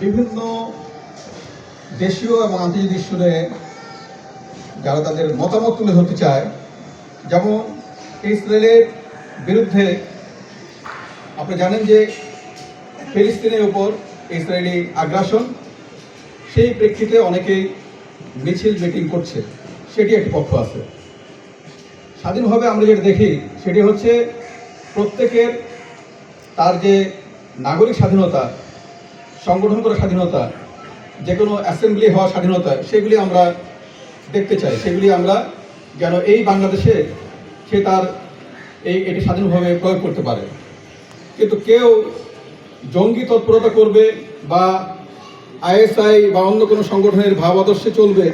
বিভিন্ন দেশীয় এবং আন্তর্জাতিক ইস্যুতে যারা তাদের মতামত তুলে ধরতে চায়, যেমন ইসরায়েলের বিরুদ্ধে আপনি জানেন যে ফিলিস্তিনের উপর ইসরায়েলি আগ্রাসন, সেই প্রেক্ষিতে অনেকেই মিছিল মিটিং করছে, সেটি একটি পক্ষ আছে। স্বাধীনভাবে আমরা যেটা দেখি সেটি হচ্ছে প্রত্যেকের তার যে নাগরিক স্বাধীনতা, সংগঠন করার স্বাধীনতা, যে কোনো অ্যাসেম্বলি হওয়ার স্বাধীনতা, সেগুলি আমরা দেখতে চাই। সেগুলি আমরা যেন এই বাংলাদেশে সে তার এটি স্বাধীনভাবে প্রয়োগ করতে পারে। কিন্তু কেউ জঙ্গি তৎপরতা করবে বা আইএসআই বা অন্য কোনো সংগঠনের ভাব আদর্শে চলবে,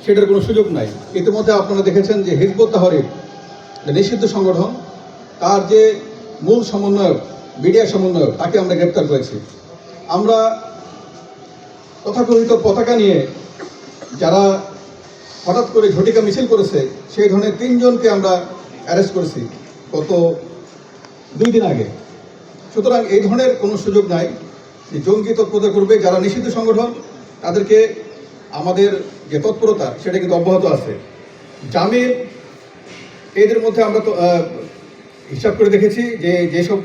সেটার কোনো সুযোগ নাই। ইতিমধ্যে আপনারা দেখেছেন যে হিজবুত তাহরির নিষিদ্ধ সংগঠন, তার যে মূল সমন্বয়ক, মিডিয়া সমন্বয়ক, তাকে আমরা গ্রেপ্তার করেছি। আমরা তথাকথিত পতাকা নিয়ে যারা হঠাৎ করে ঝটিকা মিছিল করেছে, সেই ধরনের 3 জনকে আমরা অ্যারেস্ট করেছি গত 2 দিন আগে। সুতরাং এই ধরনের কোনো সুযোগ নাই যে জঙ্গি তৎপরতা করবে। যারা নিষিদ্ধ সংগঠন, তাদেরকে আমাদের যে তৎপরতা সেটা কিন্তু অব্যাহত আছে। জামিন, এদের মধ্যে আমরা তো হিসাব করে দেখেছি যে যেসব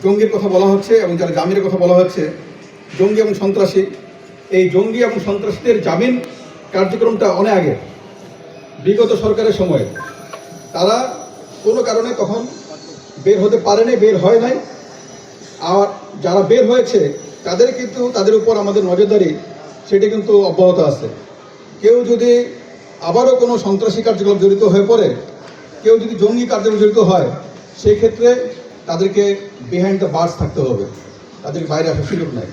জঙ্গির কথা বলা হচ্ছে এবং যারা জামিনের কথা বলা হচ্ছে, জঙ্গি এবং সন্ত্রাসী, এই জঙ্গি এবং সন্ত্রাসীদের জামিন কার্যক্রমটা অনেক আগে, বিগত সরকারের সময়ে তারা কোনো কারণে তখন বের হতে পারেনি, বের হয় নাই। আর যারা বের হয়েছে তাদের কিন্তু তাদের উপর আমাদের নজরদারি সেটা কিন্তু অব্যাহত আছে। কেউ যদি আবারও কোনো সন্ত্রাসী কার্যক্রম জড়িত হয়ে পড়ে, কেউ যদি জঙ্গি কার্যক্রম জড়িত হয়, সেই ক্ষেত্রে তাদেরকে বিহাইন্ড দ্য বার্স থাকতে হবে, তাদের বাইরে আসার সুযোগ নাই।